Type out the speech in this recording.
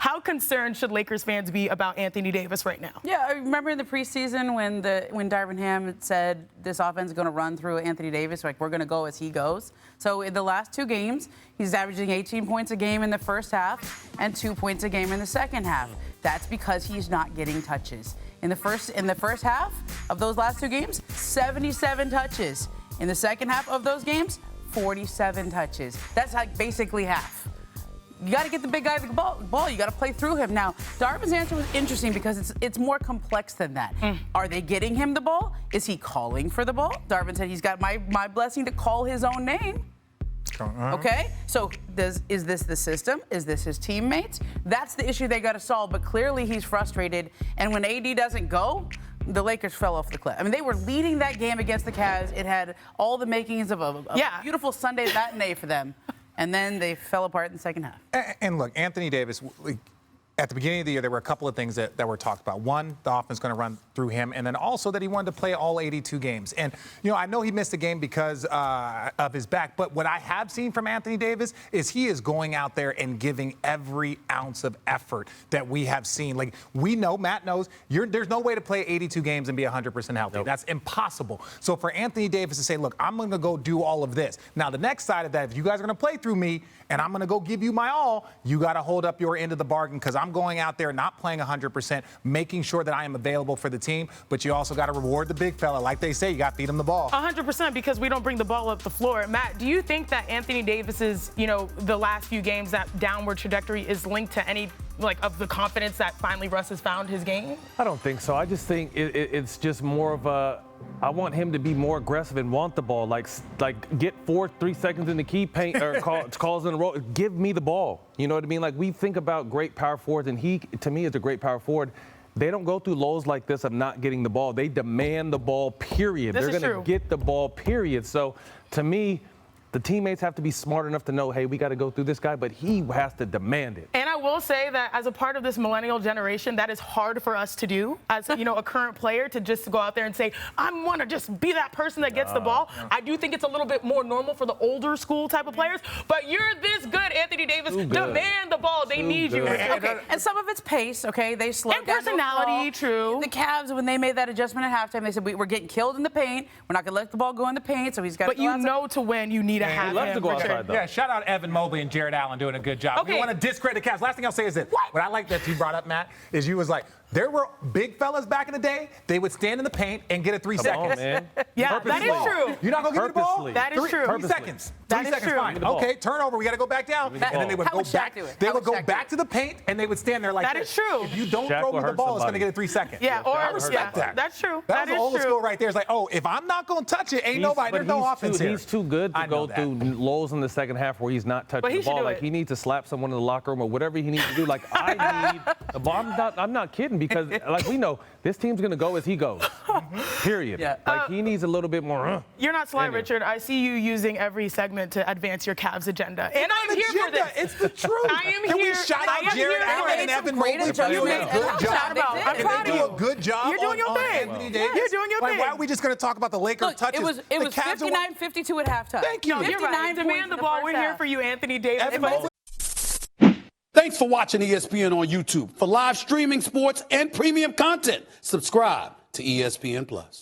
How concerned should Lakers fans be about Anthony Davis right now? Yeah, I remember in the preseason when Darvin Ham had said this offense is going to run through Anthony Davis, like we're going to go as he goes. So in the last 2 games, he's averaging 18 points a game in the first half and 2 points a game in the second half. That's because he's not getting touches. In the first half of those last 2 games, 77 touches. In the second half of those games, 47 touches. That's like basically half. You got to get the big guy the ball. You got to play through him. Now, Darvin's answer was interesting because it's more complex than that. Are they getting him the ball? Is he calling for the ball? Darvin said he's got my blessing to call his own name. Okay, so is this the system? Is this his teammates? That's the issue they got to solve. But clearly he's frustrated. And when AD doesn't go, the Lakers fell off the cliff. I mean, they were leading that game against the Cavs. It had all the makings of a beautiful Sunday matinee for them. And then they fell apart in the second half. And look, Anthony Davis, at the beginning of the year, there were a couple of things that were talked about. One, the offense going to run through him, and then also that he wanted to play all 82 games. And, I know he missed a game because of his back, but what I have seen from Anthony Davis is he is going out there and giving every ounce of effort that we have seen. Like, we know, Matt knows, there's no way to play 82 games and be 100% healthy. Nope. That's impossible. So for Anthony Davis to say, look, I'm going to go do all of this. Now, the next side of that, if you guys are going to play through me and I'm going to go give you my all, you got to hold up your end of the bargain because I'm going out there not playing 100%, making sure that I am available for the team, but you also got to reward the big fella. Like they say, you got to feed him the ball. 100% because we don't bring the ball up the floor. Matt, do you think that Anthony Davis's, the last few games, that downward trajectory is linked to any of the confidence that finally Russ has found his game? I don't think so. I just think it's just more of a, I want him to be more aggressive and want the ball. Like get 3 seconds in the key paint or calls in a row. Give me the ball. You know what I mean? Like, we think about great power forwards, and he, to me, is a great power forward. They don't go through lows like this of not getting the ball. They demand the ball, period. They're going to get the ball, period. So, to me, the teammates have to be smart enough to know, hey, we got to go through this guy, but he has to demand it. And I will say that as a part of this millennial generation, that is hard for us to do as, a current player, to just go out there and say, I want to just be that person that gets the ball. I do think it's a little bit more normal for the older school type of players, but you're this good, Anthony Davis. Demand the ball. They need you. Okay. And some of it's pace, okay? They slowed and down. Personality, true. The Cavs, when they made that adjustment at halftime, they said, we're getting killed in the paint. We're not going to let the ball go in the paint, so he's got to go outside. To win, you need to have him. He loves to go outside, though. Yeah, shout out Evan Mobley and Jared Allen doing a good job. Okay. We want to discredit the Cavs. Last thing I'll say is this. What I like that you brought up, Matt, is you was like, there were big fellas back in the day. They would stand in the paint and get it 3 seconds. On, man. Yeah, that is true. You're not going to give me the ball? That is true. 3 seconds. That 3 is seconds, true. fine. Okay, turnover. We got to go back down. And then they would go back. They would go back to the paint and they would stand there like that this. Is true. If you don't throw me the ball, it's going to get it 3 seconds. Yeah, or I respect that. That's true. That was the old school right there. It's like, oh, if I'm not going to touch it, ain't nobody. There's no offense here. He's too good to go through lows in the second half where he's not touching the ball. Like, he needs to slap someone in the locker room or whatever he needs to do. Like, I need the ball. I'm not kidding because, like, we know this team's going to go as he goes. Period. Yeah. Like, he needs a little bit more. You're not sly, Richard. I see you using every segment to advance your Cavs agenda. And I'm here for this. It's the truth. I am Can here. we shout out Jared Allen and Evan Mobley for doing a good job? I'm proud of you. A good job. You're doing your thing. Anthony Davis. You're doing your thing. Why are we just going to talk about the Lakers touches? It was 59-52 at halftime. Thank you. You're right. Demand the ball. We're here for you, Anthony Davis. Thanks for watching ESPN on YouTube. For live streaming sports and premium content, subscribe to ESPN+.